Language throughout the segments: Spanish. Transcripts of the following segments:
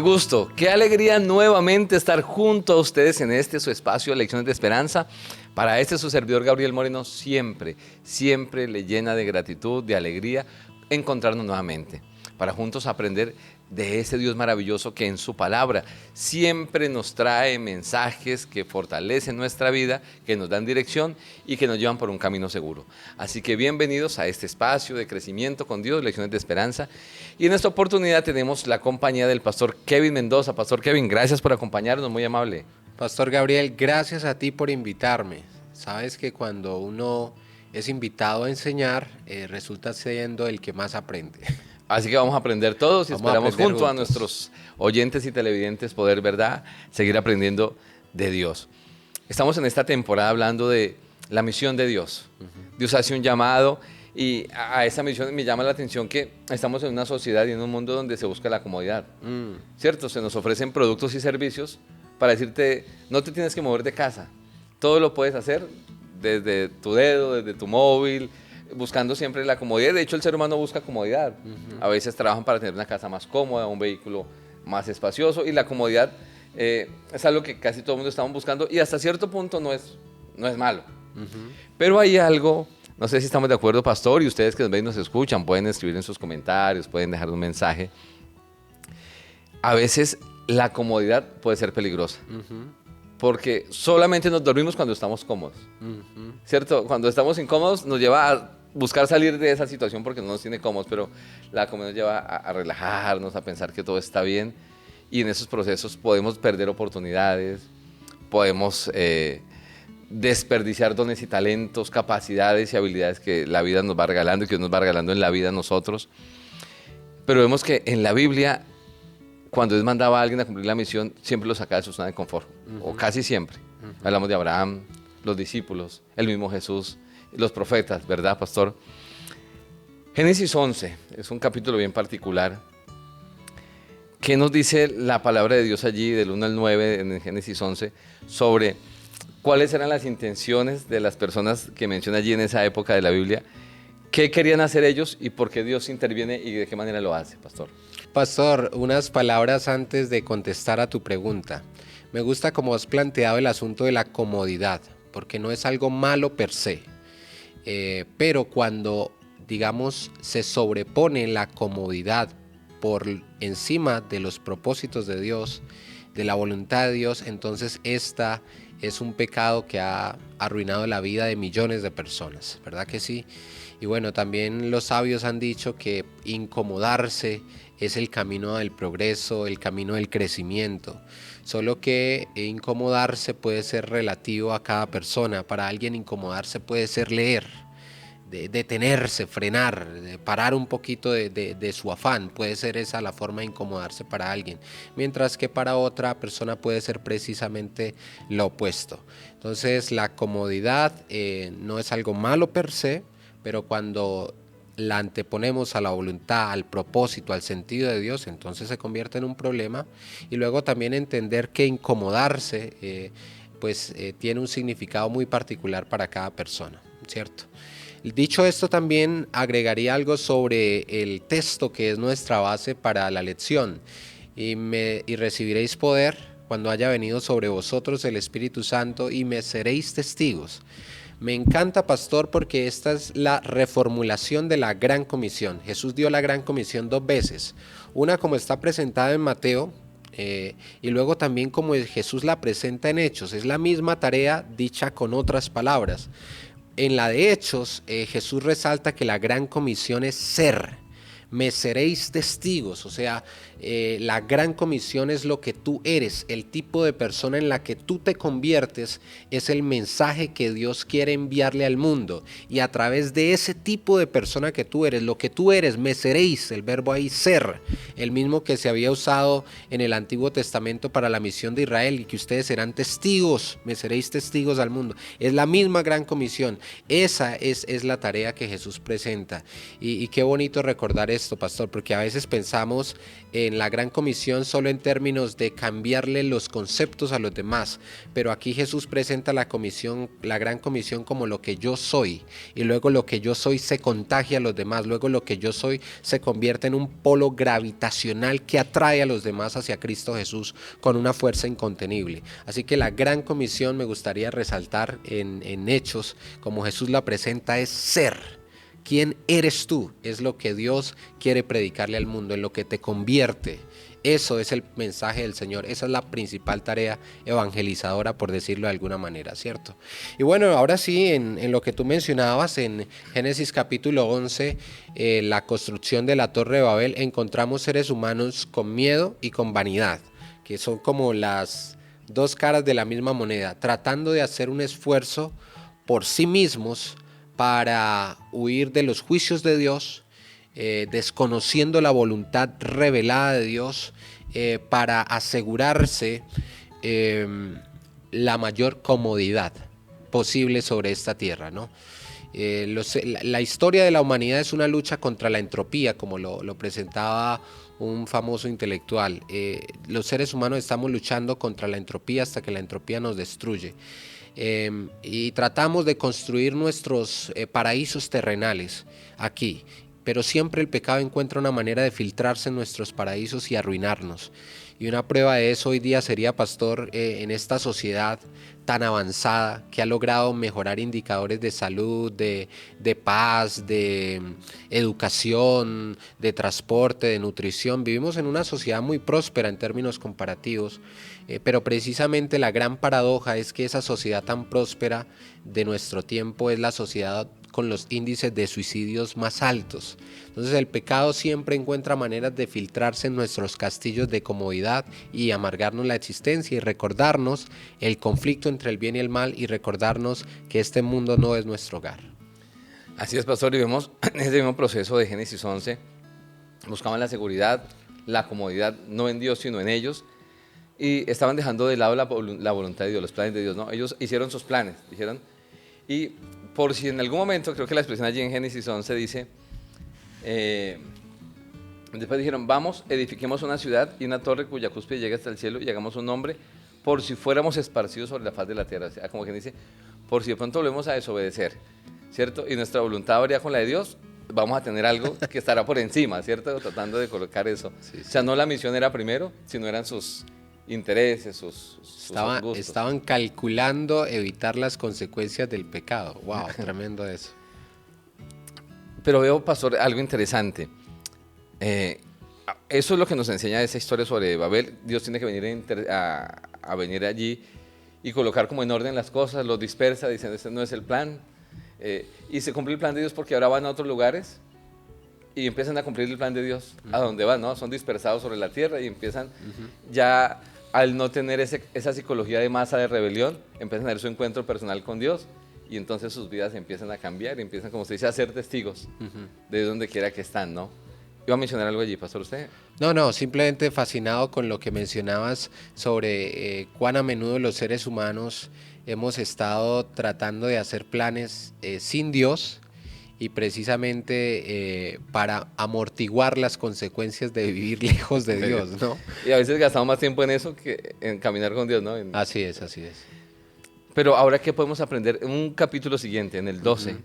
Qué gusto, qué alegría nuevamente estar junto a ustedes en su espacio Lecciones de Esperanza. Para su servidor Gabriel Moreno, siempre le llena de gratitud, de alegría encontrarnos nuevamente, para juntos aprender de ese Dios maravilloso que en su palabra siempre nos trae mensajes que fortalecen nuestra vida, que nos dan dirección y que nos llevan por un camino seguro. Así que bienvenidos a este espacio de crecimiento con Dios, Lecciones de Esperanza. Y en esta oportunidad tenemos la compañía del pastor Kevin Mendoza. Pastor Kevin, gracias por acompañarnos, muy amable. Pastor Gabriel, gracias a ti por invitarme. Sabes que cuando uno es invitado a enseñar, resulta siendo el que más aprende. Así que vamos a aprender todos y esperamos junto a juntos. nuestros oyentes y televidentes poder, ¿verdad?, seguir aprendiendo de Dios. Estamos en esta temporada hablando de la misión de Dios. Dios hace un llamado y a esa misión me llama la atención que estamos en una sociedad y en un mundo donde se busca la comodidad. ¿Cierto? Se nos ofrecen productos y servicios para decirte, no te tienes que mover de casa. Todo lo puedes hacer desde tu dedo, desde tu móvil, buscando siempre la comodidad. De hecho, el ser humano busca comodidad. A veces trabajan para tener una casa más cómoda, un vehículo más espacioso, y la comodidad es algo que casi todo el mundo estamos buscando y hasta cierto punto no es malo. Pero hay algo, no sé si estamos de acuerdo, pastor, y ustedes que nos ven y nos escuchan pueden escribir en sus comentarios, pueden dejar un mensaje. A veces la comodidad puede ser peligrosa. Porque solamente nos dormimos cuando estamos cómodos, ¿cierto? Cuando estamos incómodos nos lleva a buscar salir de esa situación porque no nos tiene cómodos, pero la comodidad nos lleva a relajarnos, a pensar que todo está bien, y en esos procesos podemos perder oportunidades, podemos desperdiciar dones y talentos, capacidades y habilidades que la vida nos va regalando y que nos va regalando en la vida a nosotros. Pero vemos que en la Biblia, cuando Dios mandaba a alguien a cumplir la misión, siempre lo sacaba de su zona de confort, o casi siempre. Hablamos de Abraham, los discípulos, el mismo Jesús, los profetas, ¿verdad, pastor? Génesis 11 es un capítulo bien particular. ¿Qué nos dice la palabra de Dios allí, del 1 al 9, en Génesis 11, sobre cuáles eran las intenciones de las personas que menciona allí en esa época de la Biblia? ¿Qué querían hacer ellos y por qué Dios interviene y de qué manera lo hace, pastor? Pastor, unas palabras antes de contestar a tu pregunta. Me gusta cómo has planteado el asunto de la comodidad, porque no es algo malo per se. Pero cuando, digamos, se sobrepone la comodidad por encima de los propósitos de Dios, de la voluntad de Dios, entonces esta es un pecado que ha arruinado la vida de millones de personas, ¿verdad que sí? Y bueno, también los sabios han dicho que incomodarse es el camino del progreso, el camino del crecimiento. Solo que incomodarse puede ser relativo a cada persona. Para alguien incomodarse puede ser leer, detenerse, frenar, parar un poquito de su afán. Puede ser esa la forma de incomodarse para alguien. Mientras que para otra persona puede ser precisamente lo opuesto. Entonces la comodidad no es algo malo per se, pero cuando la anteponemos a la voluntad, al propósito, al sentido de Dios, entonces se convierte en un problema. Y luego también entender que incomodarse tiene un significado muy particular para cada persona, ¿cierto? Dicho esto, también agregaría algo sobre el texto que es nuestra base para la lección. Y recibiréis poder cuando haya venido sobre vosotros el Espíritu Santo y me seréis testigos. Me encanta, pastor, porque esta es la reformulación de la Gran Comisión. Jesús dio la Gran Comisión 2 veces. Una como está presentada en Mateo y luego también como Jesús la presenta en Hechos. Es la misma tarea dicha con otras palabras. En la de Hechos, Jesús resalta que la Gran Comisión es ser. Me seréis testigos, o sea, la Gran Comisión es lo que tú eres, el tipo de persona en la que tú te conviertes es el mensaje que Dios quiere enviarle al mundo, y a través de ese tipo de persona que tú eres, lo que tú eres, me seréis, el verbo ahí ser, el mismo que se había usado en el Antiguo Testamento para la misión de Israel, y que ustedes serán testigos, me seréis testigos al mundo, es la misma Gran Comisión. Esa es la tarea que Jesús presenta, y qué bonito recordar esto, pastor, porque a veces pensamos en la Gran Comisión solo en términos de cambiarle los conceptos a los demás, pero aquí Jesús presenta la Gran Comisión como lo que yo soy, y luego lo que yo soy se contagia a los demás, luego lo que yo soy se convierte en un polo gravitacional que atrae a los demás hacia Cristo Jesús con una fuerza incontenible. Así que la Gran Comisión, me gustaría resaltar en Hechos, como Jesús la presenta, es ser. ¿Quién eres tú? Es lo que Dios quiere predicarle al mundo, en lo que te convierte. Eso es el mensaje del Señor, esa es la principal tarea evangelizadora, por decirlo de alguna manera, ¿cierto? Y bueno, ahora sí, en lo que tú mencionabas, en Génesis capítulo 11, la construcción de la Torre de Babel, encontramos seres humanos con miedo y con vanidad, que son como las dos caras de la misma moneda, tratando de hacer un esfuerzo por sí mismos para huir de los juicios de Dios, desconociendo la voluntad revelada de Dios, para asegurarse la mayor comodidad posible sobre esta tierra, ¿no? La historia de la humanidad es una lucha contra la entropía, como lo presentaba un famoso intelectual. Los seres humanos estamos luchando contra la entropía hasta que la entropía nos destruye. Y tratamos de construir nuestros paraísos terrenales aquí, pero siempre el pecado encuentra una manera de filtrarse en nuestros paraísos y arruinarnos. Y una prueba de eso hoy día sería, pastor, en esta sociedad tan avanzada que ha logrado mejorar indicadores de salud, de paz, de educación, de transporte, de nutrición. Vivimos en una sociedad muy próspera en términos comparativos, pero precisamente la gran paradoja es que esa sociedad tan próspera de nuestro tiempo es la sociedad con los índices de suicidios más altos. Entonces el pecado siempre encuentra maneras de filtrarse en nuestros castillos de comodidad y amargarnos la existencia, y recordarnos el conflicto entre el bien y el mal, y recordarnos que este mundo no es nuestro hogar. Así es, pastor, y vemos en ese mismo proceso de Génesis 11, buscaban la seguridad, la comodidad, no en Dios, sino en ellos, y estaban dejando de lado la voluntad de Dios, los planes de Dios, ¿no? Ellos hicieron sus planes, dijeron, y por si en algún momento, creo que la expresión allí en Génesis 11 dice, después dijeron, vamos, edifiquemos una ciudad y una torre cuya cúspide llegue hasta el cielo y hagamos un nombre por si fuéramos esparcidos sobre la faz de la tierra. O sea, como quien dice, por si de pronto volvemos a desobedecer, ¿cierto? Y nuestra voluntad varía con la de Dios, vamos a tener algo que estará por encima, ¿cierto? Tratando de colocar eso. Sí. O sea, no la misión era primero, sino eran sus intereses, sus gustos. Estaban calculando evitar las consecuencias del pecado. Wow, tremendo eso. Pero veo, pastor, algo interesante. Eso es lo que nos enseña esa historia sobre Babel. Dios tiene que venir a venir allí y colocar como en orden las cosas, los dispersa, diciendo, este no es el plan. Y se cumple el plan de Dios porque ahora van a otros lugares y empiezan a cumplir el plan de Dios a donde van, ¿no? Son dispersados sobre la tierra y empiezan ya, al no tener esa psicología de masa de rebelión, empiezan a tener su encuentro personal con Dios, y entonces sus vidas empiezan a cambiar y empiezan, como se dice, a ser testigos de donde quiera que están, ¿no? ¿Iba a mencionar algo allí, pastor, usted? No, simplemente fascinado con lo que mencionabas sobre cuán a menudo los seres humanos hemos estado tratando de hacer planes sin Dios, y precisamente para amortiguar las consecuencias de vivir lejos de Dios, ¿no? Y a veces gastamos más tiempo en eso que en caminar con Dios, ¿no? Así es. Pero ahora, ¿qué podemos aprender? En un capítulo siguiente, en el 12,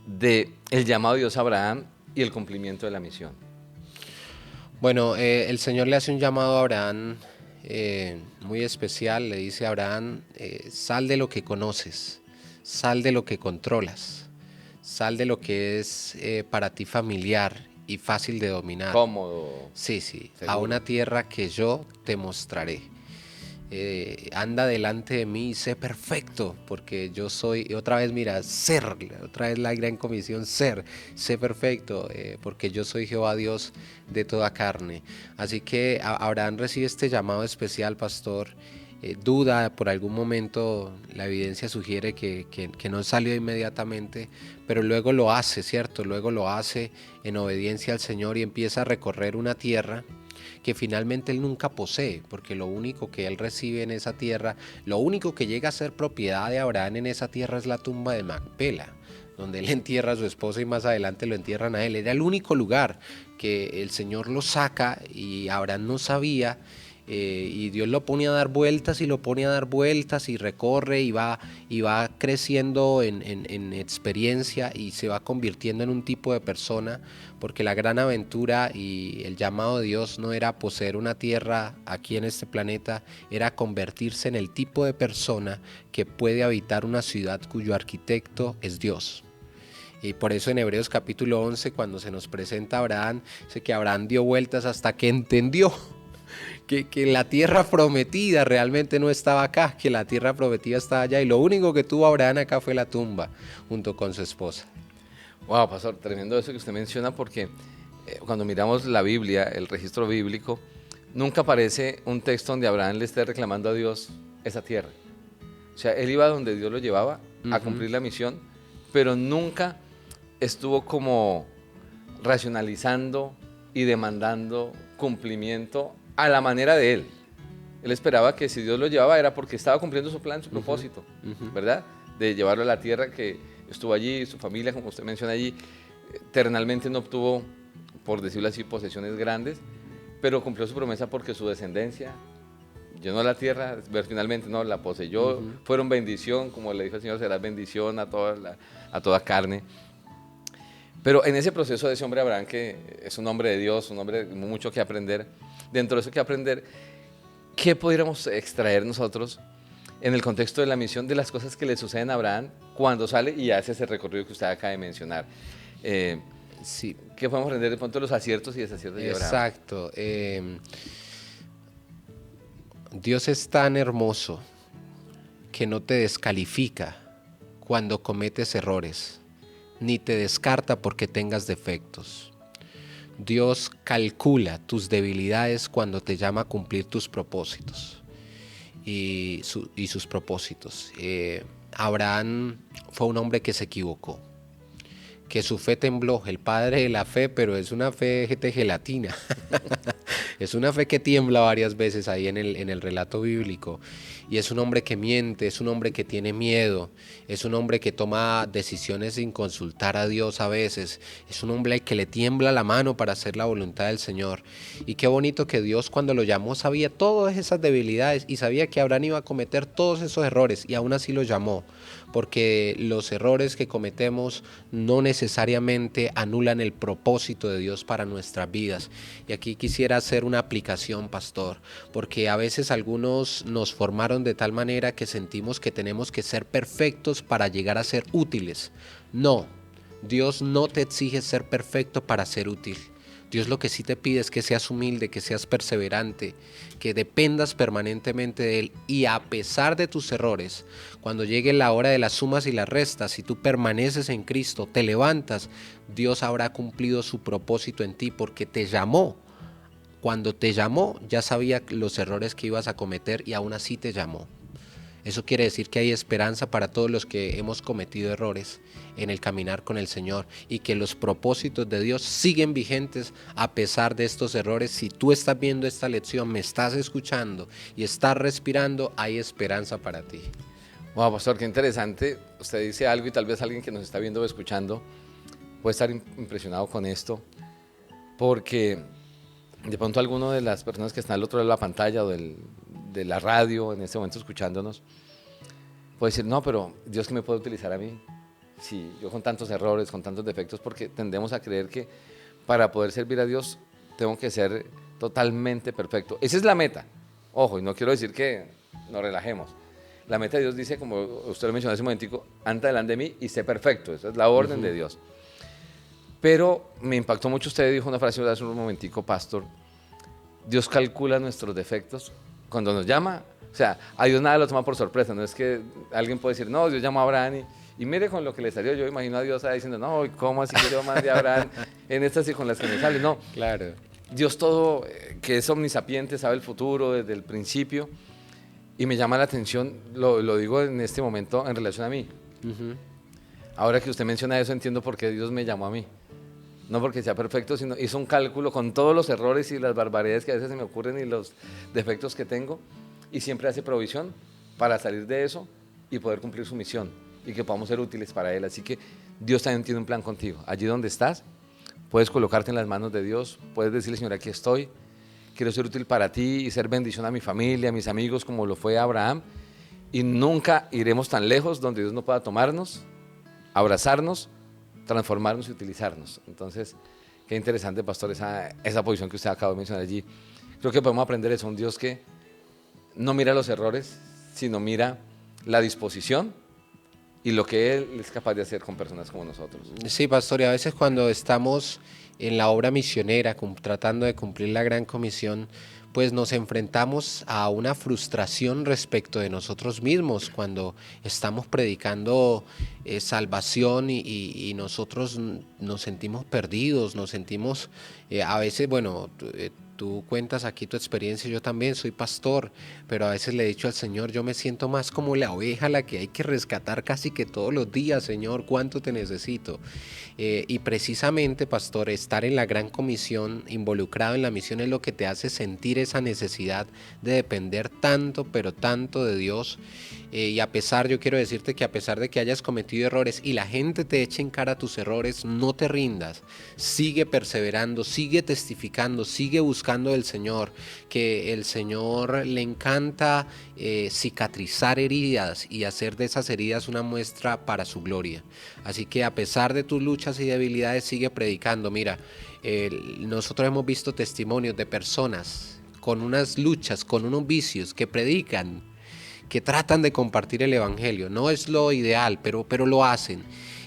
de el llamado de Dios a Abraham y el cumplimiento de la misión. Bueno, el Señor le hace un llamado a Abraham muy especial. Le dice a Abraham, sal de lo que conoces, sal de lo que controlas, sal de lo que es para ti familiar y fácil de dominar. Cómodo. Sí, seguro. A una tierra que yo te mostraré. Anda delante de mí y sé perfecto, porque yo soy, y otra vez mira, ser, otra vez la gran comisión, sé perfecto, porque yo soy Jehová Dios de toda carne. Así que Abraham recibe este llamado especial, pastor. Duda por algún momento, la evidencia sugiere que no salió inmediatamente, pero luego lo hace, ¿cierto? Luego lo hace en obediencia al Señor y empieza a recorrer una tierra que finalmente él nunca posee, porque lo único que él recibe en esa tierra, lo único que llega a ser propiedad de Abraham en esa tierra es la tumba de Macpela. donde él entierra a su esposa y más adelante lo entierran a él. Era el único lugar que el Señor lo saca y Abraham no sabía, y Dios lo pone a dar vueltas y lo pone a dar vueltas y recorre y va creciendo en experiencia y se va convirtiendo en un tipo de persona, porque la gran aventura y el llamado de Dios no era poseer una tierra aquí en este planeta, era convertirse en el tipo de persona que puede habitar una ciudad cuyo arquitecto es Dios. Y por eso en Hebreos capítulo 11, cuando se nos presenta a Abraham, dice que Abraham dio vueltas hasta que entendió que la tierra prometida realmente no estaba acá, que la tierra prometida estaba allá, y lo único que tuvo Abraham acá fue la tumba junto con su esposa. Wow, pastor, tremendo eso que usted menciona, porque cuando miramos la Biblia, el registro bíblico, nunca aparece un texto donde Abraham le esté reclamando a Dios esa tierra. O sea, él iba donde Dios lo llevaba a cumplir la misión, pero nunca estuvo como racionalizando y demandando cumplimiento a la manera de él. Él esperaba que si Dios lo llevaba era porque estaba cumpliendo su plan, su propósito, ¿verdad? De llevarlo a la tierra que estuvo allí, su familia, como usted menciona allí, terrenalmente no obtuvo, por decirlo así, posesiones grandes, pero cumplió su promesa porque su descendencia llenó la tierra, finalmente no la poseyó, fueron bendición, como le dijo el Señor, será bendición a toda carne. Pero en ese proceso de ese hombre Abraham, que es un hombre de Dios, un hombre con mucho que aprender, dentro de eso que aprender, ¿qué pudiéramos extraer nosotros en el contexto de la misión de las cosas que le suceden a Abraham cuando sale y hace ese recorrido que usted acaba de mencionar? Sí. ¿Qué podemos aprender de pronto de los aciertos y desaciertos de Abraham? Exacto. Dios es tan hermoso que no te descalifica cuando cometes errores, ni te descarta porque tengas defectos. Dios calcula tus debilidades cuando te llama a cumplir tus propósitos y sus propósitos. Abraham fue un hombre que se equivocó, que su fe tembló, el padre de la fe, pero es una fe de gelatina. Es una fe que tiembla varias veces ahí en el relato bíblico. Y es un hombre que miente, es un hombre que tiene miedo, es un hombre que toma decisiones sin consultar a Dios a veces, es un hombre al que le tiembla la mano para hacer la voluntad del Señor. Y qué bonito que Dios, cuando lo llamó, sabía todas esas debilidades y sabía que Abraham iba a cometer todos esos errores, y aún así lo llamó, porque los errores que cometemos no necesariamente anulan el propósito de Dios para nuestras vidas. Y aquí quisiera hacer una aplicación, pastor, porque a veces algunos nos formaron de tal manera que sentimos que tenemos que ser perfectos para llegar a ser útiles. No, Dios no te exige ser perfecto para ser útil. Dios lo que sí te pide es que seas humilde, que seas perseverante, que dependas permanentemente de Él, y a pesar de tus errores, cuando llegue la hora de las sumas y las restas, si tú permaneces en Cristo, te levantas, Dios habrá cumplido su propósito en ti porque te llamó. Cuando te llamó ya sabía los errores que ibas a cometer y aún así te llamó. Eso quiere decir que hay esperanza para todos los que hemos cometido errores en el caminar con el Señor, y que los propósitos de Dios siguen vigentes a pesar de estos errores. Si tú estás viendo esta lección, me estás escuchando y estás respirando, hay esperanza para ti. Wow, pastor, qué interesante. Usted dice algo y tal vez alguien que nos está viendo o escuchando puede estar impresionado con esto, porque de pronto alguno de las personas que están al otro lado de la pantalla o de la radio en este momento escuchándonos puede decir, no, pero Dios que me puede utilizar a mí, sí, yo con tantos errores, con tantos defectos, porque tendemos a creer que para poder servir a Dios tengo que ser totalmente perfecto. Esa es la meta. Ojo, y no quiero decir que nos relajemos. La meta de Dios dice, como usted lo mencionó hace un momentico, anda delante de mí y sé perfecto. Esa es la orden de Dios. Pero me impactó mucho, usted dijo una frase hace un momentico, pastor, Dios calcula nuestros defectos cuando nos llama. O sea, a Dios nada lo toma por sorpresa. No es que alguien puede decir, no, Dios llamó a Abraham y mire con lo que le salió. Yo imagino a Dios diciendo, no, ¿cómo así que yo mandé a Abraham en estas y con las que me salen? No, Claro. Dios todo, que es omnisapiente, sabe el futuro desde el principio. Y me llama la atención, lo digo en este momento en relación a mí. Ahora que usted menciona eso, entiendo por qué Dios me llamó a mí. No porque sea perfecto, sino hizo un cálculo con todos los errores y las barbaridades que a veces se me ocurren y los defectos que tengo, y siempre hace provisión para salir de eso y poder cumplir su misión. y que podamos ser útiles para Él. Así que Dios también tiene un plan contigo. Allí donde estás, puedes colocarte en las manos de Dios, puedes decirle, Señor, aquí estoy, quiero ser útil para ti y ser bendición a mi familia, a mis amigos, como lo fue Abraham. Y nunca iremos tan lejos donde Dios no pueda tomarnos, abrazarnos, transformarnos y utilizarnos. Entonces, qué interesante, pastor, esa posición que usted acaba de mencionar allí. Creo que podemos aprender eso, un Dios que no mira los errores, sino mira la disposición y lo que Él es capaz de hacer con personas como nosotros. Sí, pastor, y a veces cuando estamos en la obra misionera, tratando de cumplir la gran comisión, pues nos enfrentamos a una frustración respecto de nosotros mismos cuando estamos predicando salvación y nosotros nos sentimos perdidos, nos sentimos a veces, bueno, tú cuentas aquí tu experiencia, yo también soy pastor, pero a veces le he dicho al Señor, yo me siento más como la oveja a la que hay que rescatar casi que todos los días, Señor, ¿cuánto te necesito? Y precisamente, pastor, estar en la gran comisión, involucrado en la misión, es lo que te hace sentir esa necesidad de depender tanto, pero tanto de Dios. Y a pesar, yo quiero decirte que a pesar de que hayas cometido errores y la gente te eche en cara tus errores, no te rindas, sigue perseverando, sigue testificando, sigue buscando del Señor, que el Señor le encanta cicatrizar heridas y hacer de esas heridas una muestra para su gloria. Así que a pesar de tus luchas y debilidades, sigue predicando. Mira, nosotros hemos visto testimonios de personas con unas luchas, con unos vicios, que predican, que tratan de compartir el evangelio. No es lo ideal, pero lo hacen.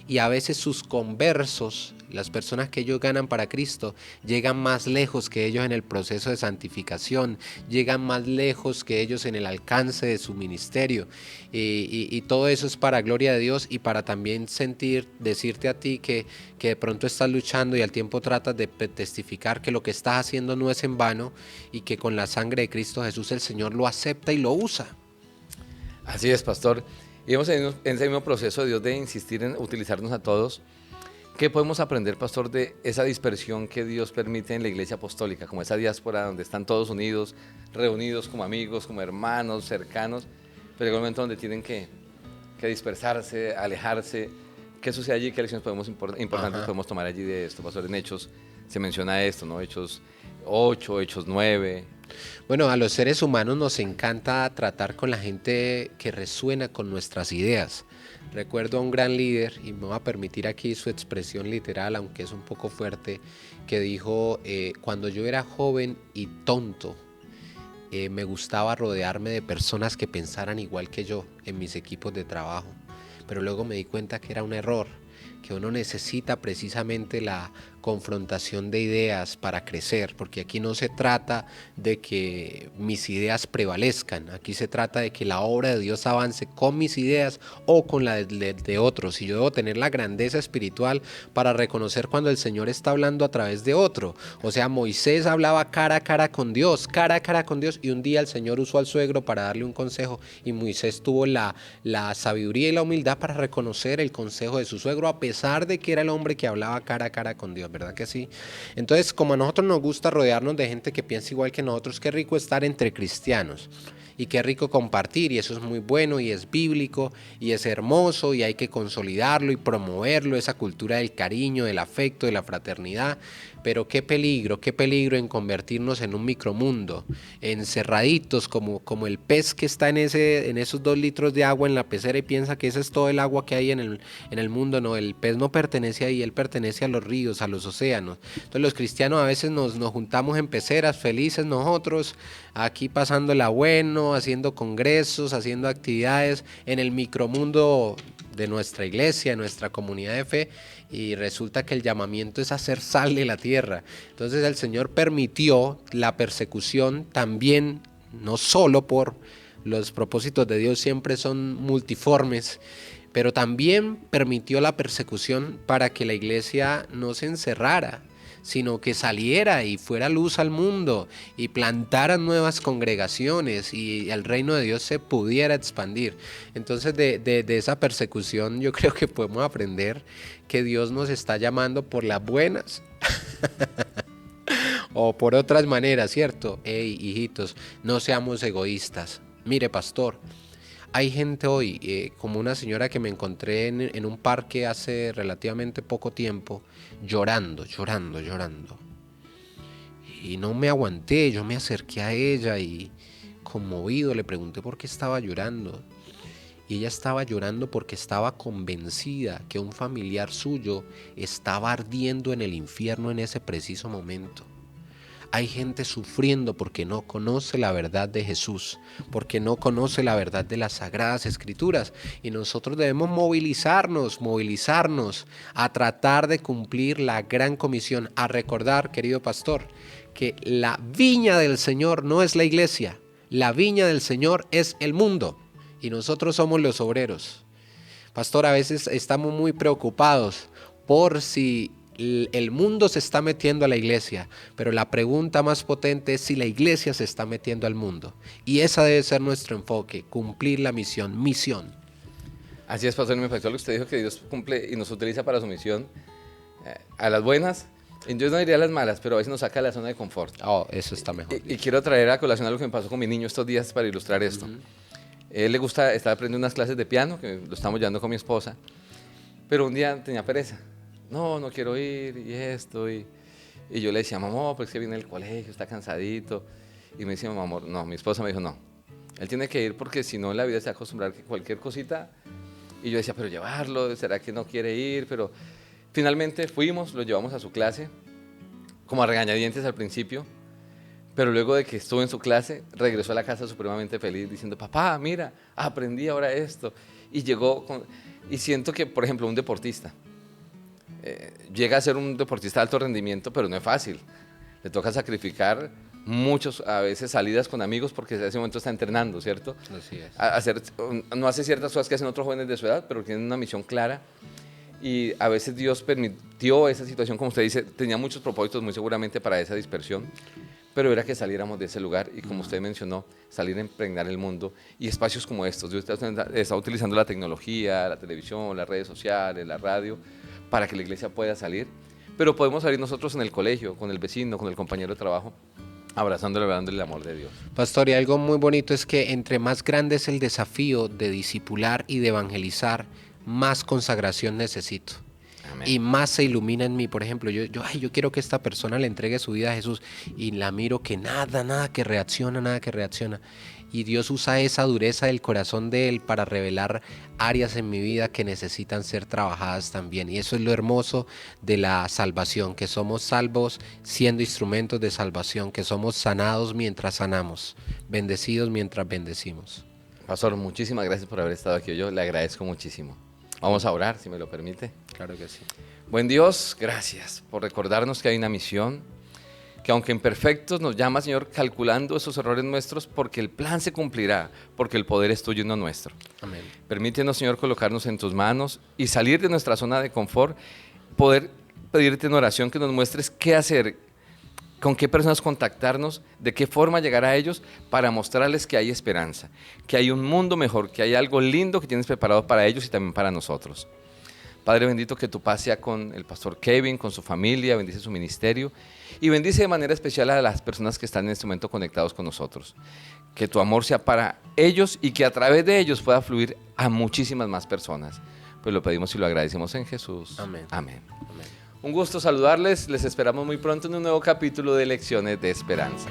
Y a veces sus conversos, las personas que ellos ganan para Cristo, llegan más lejos que ellos en el proceso de santificación, llegan más lejos que ellos en el alcance de su ministerio. Y todo eso es para gloria de Dios y para también decirte a ti que de pronto estás luchando y al tiempo tratas de testificar que lo que estás haciendo no es en vano y que con la sangre de Cristo Jesús el Señor lo acepta y lo usa. Así es, pastor. Y hemos en ese mismo proceso de Dios de insistir en utilizarnos a todos. ¿Qué podemos aprender, pastor, de esa dispersión que Dios permite en la iglesia apostólica, como esa diáspora donde están todos unidos, reunidos como amigos, como hermanos, cercanos, pero en el momento donde tienen que dispersarse, alejarse? ¿Qué sucede allí? ¿Qué lecciones importantes podemos tomar allí de esto, pastor? En Hechos se menciona esto, ¿no? Hechos 8, Hechos 9... Bueno, a los seres humanos nos encanta tratar con la gente que resuena con nuestras ideas. Recuerdo a un gran líder, y me voy a permitir aquí su expresión literal, aunque es un poco fuerte, que dijo, cuando yo era joven y tonto, me gustaba rodearme de personas que pensaran igual que yo en mis equipos de trabajo. Pero luego me di cuenta que era un error, que uno necesita precisamente la confrontación de ideas para crecer, porque aquí no se trata de que mis ideas prevalezcan, aquí se trata de que la obra de Dios avance con mis ideas o con la de otros, y yo debo tener la grandeza espiritual para reconocer cuando el Señor está hablando a través de otro. O sea, Moisés hablaba cara a cara con Dios, y un día el Señor usó al suegro para darle un consejo, y Moisés tuvo la sabiduría y la humildad para reconocer el consejo de su suegro, a pesar de que era el hombre que hablaba cara a cara con Dios, ¿verdad que sí? Entonces, como a nosotros nos gusta rodearnos de gente que piensa igual que nosotros, qué rico estar entre cristianos y qué rico compartir, y eso es muy bueno y es bíblico y es hermoso y hay que consolidarlo y promoverlo, esa cultura del cariño, del afecto, de la fraternidad. Pero qué peligro en convertirnos en un micromundo, encerraditos como el pez que está en esos 2 litros de agua en la pecera y piensa que ese es todo el agua que hay en el mundo. No, el pez no pertenece ahí, él pertenece a los ríos, a los océanos. Entonces los cristianos a veces nos juntamos en peceras felices nosotros, aquí pasándola bueno, haciendo congresos, haciendo actividades en el micromundo de nuestra iglesia, de nuestra comunidad de fe, y resulta que el llamamiento es hacer sal de la tierra. Entonces el Señor permitió la persecución también, no solo por los propósitos de Dios siempre son multiformes, pero también permitió la persecución para que la iglesia no se encerrara, sino que saliera y fuera luz al mundo y plantara nuevas congregaciones y el reino de Dios se pudiera expandir. Entonces de esa persecución yo creo que podemos aprender que Dios nos está llamando por las buenas o por otras maneras, ¿cierto? Hey, hijitos, no seamos egoístas. Mire, pastor, hay gente hoy, como una señora que me encontré en un parque hace relativamente poco tiempo, llorando. Y no me aguanté, yo me acerqué a ella y conmovido le pregunté por qué estaba llorando. Y ella estaba llorando porque estaba convencida que un familiar suyo estaba ardiendo en el infierno en ese preciso momento. Hay gente sufriendo porque no conoce la verdad de Jesús, porque no conoce la verdad de las Sagradas Escrituras. Y nosotros debemos movilizarnos a tratar de cumplir la gran comisión, a recordar, querido pastor, que la viña del Señor no es la iglesia, la viña del Señor es el mundo. Y nosotros somos los obreros. Pastor, a veces estamos muy preocupados por si el mundo se está metiendo a la iglesia, pero la pregunta más potente es si la iglesia se está metiendo al mundo. Y esa debe ser nuestro enfoque, cumplir la misión. Así es, pastor, me impactó lo que usted dijo, que Dios cumple y nos utiliza para su misión, a las buenas, y yo no diría a las malas, pero a veces nos saca de la zona de confort. Oh, eso está mejor. Y quiero traer a colación algo que me pasó con mi niño estos días para ilustrar esto. Él le gusta, está aprendiendo unas clases de piano, que lo estamos llevando con mi esposa, pero un día tenía pereza. No quiero ir, y esto, y yo le decía, mamá, pues que viene del colegio, está cansadito, y me decía, mamá, no, mi esposa me dijo, no, él tiene que ir porque si no en la vida se va a acostumbrar que cualquier cosita, y yo decía, pero llevarlo, ¿será que no quiere ir? Pero finalmente fuimos, lo llevamos a su clase, como a regañadientes al principio, pero luego de que estuvo en su clase, regresó a la casa supremamente feliz, diciendo, papá, mira, aprendí ahora esto. Y y siento que, por ejemplo, un deportista, llega a ser un deportista de alto rendimiento, pero no es fácil. Le toca sacrificar a veces salidas con amigos porque en ese momento está entrenando, ¿cierto? Así es. No hace ciertas cosas que hacen otros jóvenes de su edad, pero tienen una misión clara. Y a veces Dios permitió esa situación, como usted dice, tenía muchos propósitos muy seguramente para esa dispersión, pero era que saliéramos de ese lugar y, como usted mencionó, salir a impregnar el mundo y espacios como estos. Dios está utilizando la tecnología, la televisión, las redes sociales, la radio, para que la iglesia pueda salir, pero podemos salir nosotros en el colegio, con el vecino, con el compañero de trabajo, abrazándole, dándole el amor de Dios. Pastor, y algo muy bonito es que entre más grande es el desafío de discipular y de evangelizar, más consagración necesito. Amén. Y más se ilumina en mí. Por ejemplo, yo quiero que esta persona le entregue su vida a Jesús y la miro que nada que reacciona. Y Dios usa esa dureza del corazón de Él para revelar áreas en mi vida que necesitan ser trabajadas también. Y eso es lo hermoso de la salvación, que somos salvos siendo instrumentos de salvación, que somos sanados mientras sanamos, bendecidos mientras bendecimos. Pastor, muchísimas gracias por haber estado aquí. Yo le agradezco muchísimo. Vamos a orar, si me lo permite. Claro que sí. Buen Dios, gracias por recordarnos que hay una misión, que aunque imperfectos nos llama, Señor, calculando esos errores nuestros, porque el plan se cumplirá, porque el poder es tuyo y no nuestro. Amén. Permítenos, Señor, colocarnos en tus manos y salir de nuestra zona de confort, poder pedirte en oración que nos muestres qué hacer, con qué personas contactarnos, de qué forma llegar a ellos para mostrarles que hay esperanza, que hay un mundo mejor, que hay algo lindo que tienes preparado para ellos y también para nosotros. Padre bendito, que tu paz sea con el pastor Kevin, con su familia, bendice su ministerio y bendice de manera especial a las personas que están en este momento conectados con nosotros. Que tu amor sea para ellos y que a través de ellos pueda fluir a muchísimas más personas. Pues lo pedimos y lo agradecemos en Jesús. Amén. Amén. Un gusto saludarles, les esperamos muy pronto en un nuevo capítulo de Lecciones de Esperanza.